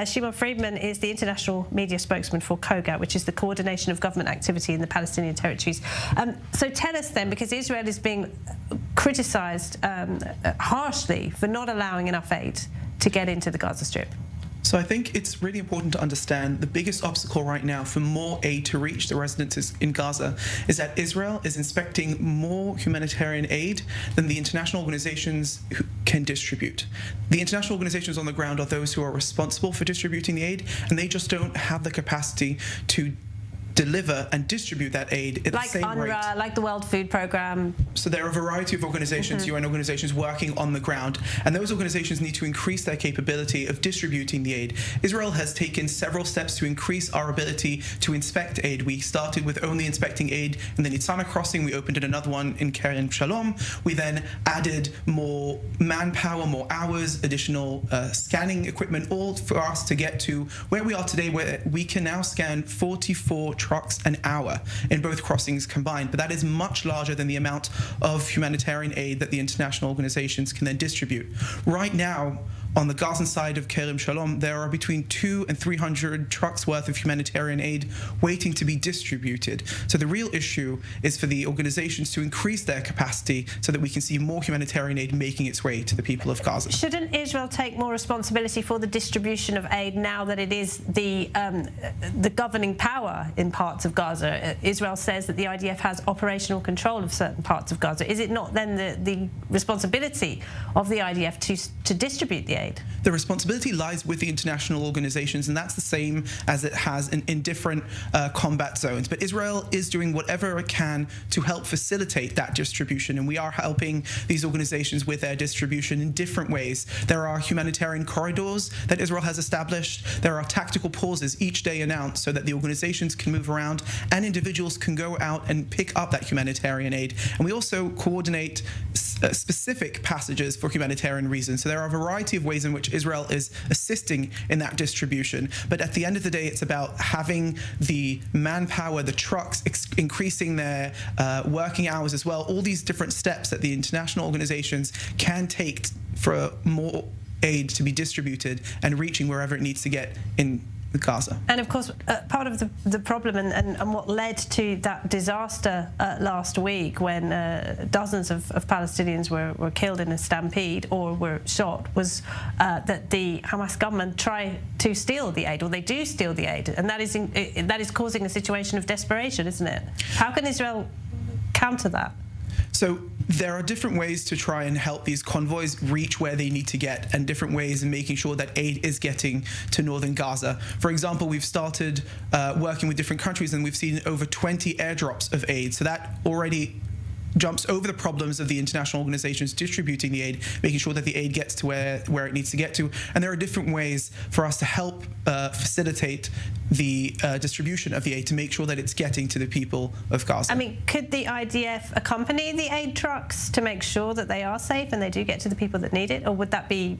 Shimon Freedman is the international media spokesman for COGAT, which is the Coordination of Government Activity in the Palestinian Territories. So tell us then, because Israel is being criticised harshly for not allowing enough aid to get into the Gaza Strip. So I think it's really important to understand the biggest obstacle right now for more aid to reach the residents in Gaza is that Israel is inspecting more humanitarian aid than the international organizations can distribute. The international organizations on the ground are those who are responsible for distributing the aid, and they just don't have the capacity to deliver and distribute that aid at the same rate. Like UNRWA, like the World Food Programme. So there are a variety of organizations, UN organizations, working on the ground, and those organizations need to increase their capability of distributing the aid. Israel has taken several steps to increase our ability to inspect aid. We started with only inspecting aid in the Nitzana crossing. We opened another one in Kerem Shalom. We then added more manpower, more hours, additional scanning equipment, all for us to get to where we are today, where we can now scan 44 trucks an hour in both crossings combined. But that is much larger than the amount of humanitarian aid that the international organizations can then distribute. Right now, on the Gazan side of Kerem Shalom, there are between 200 and 300 trucks worth of humanitarian aid waiting to be distributed. So the real issue is for the organizations to increase their capacity so that we can see more humanitarian aid making its way to the people of Gaza. Shouldn't Israel take more responsibility for the distribution of aid now that it is the governing power in parts of Gaza? Israel says that the IDF has operational control of certain parts of Gaza. Is it not then the responsibility of the IDF to distribute the aid? The responsibility lies with the international organizations, and that's the same as it has in different combat zones. But Israel is doing whatever it can to help facilitate that distribution, and we are helping these organizations with their distribution in different ways. There are humanitarian corridors that Israel has established. There are tactical pauses each day announced so that the organizations can move around and individuals can go out and pick up that humanitarian aid. And we also coordinate specific passages for humanitarian reasons. So there are a variety of ways in which Israel is assisting in that distribution. But at the end of the day, it's about having the manpower, the trucks, increasing their working hours as well. All these different steps that the international organizations can take for more aid to be distributed and reaching wherever it needs to get in Gaza. And of course, part of the problem and what led to that disaster last week when dozens of Palestinians were killed in a stampede or were shot was that the Hamas government tried to steal the aid, or they do steal the aid, and that is causing a situation of desperation, isn't it? How can Israel counter that? So there are different ways to try and help these convoys reach where they need to get, and different ways in making sure that aid is getting to northern Gaza. For example, we've started working with different countries, and we've seen over 20 airdrops of aid. So that already jumps over the problems of the international organizations distributing the aid, making sure that the aid gets to where it needs to get to. And there are different ways for us to help facilitate the distribution of the aid to make sure that it's getting to the people of Gaza. I mean, could the IDF accompany the aid trucks to make sure that they are safe and they do get to the people that need it, or would that be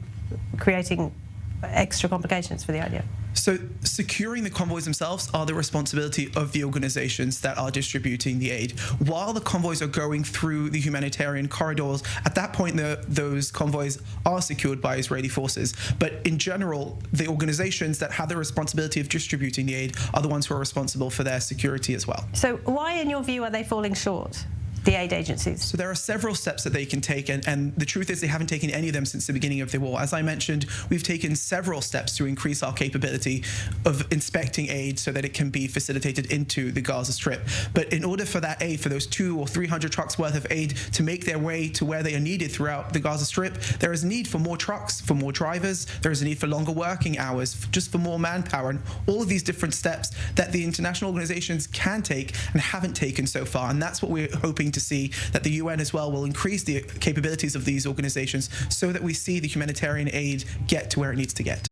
creating extra complications for the IDF? So securing the convoys themselves are the responsibility of the organizations that are distributing the aid. While the convoys are going through the humanitarian corridors, at that point those convoys are secured by Israeli forces. But in general, the organizations that have the responsibility of distributing the aid are the ones who are responsible for their security as well. So why, in your view, are they falling short, the aid agencies? So there are several steps that they can take, and the truth is they haven't taken any of them since the beginning of the war. As I mentioned, we've taken several steps to increase our capability of inspecting aid so that it can be facilitated into the Gaza Strip. But in order for that aid, for those 200 or 300 trucks worth of aid to make their way to where they are needed throughout the Gaza Strip, there is a need for more trucks, for more drivers, there is a need for longer working hours, just for more manpower, and all of these different steps that the international organizations can take and haven't taken so far. And that's what we're hoping to see, that the UN as well will increase the capabilities of these organizations so that we see the humanitarian aid get to where it needs to get.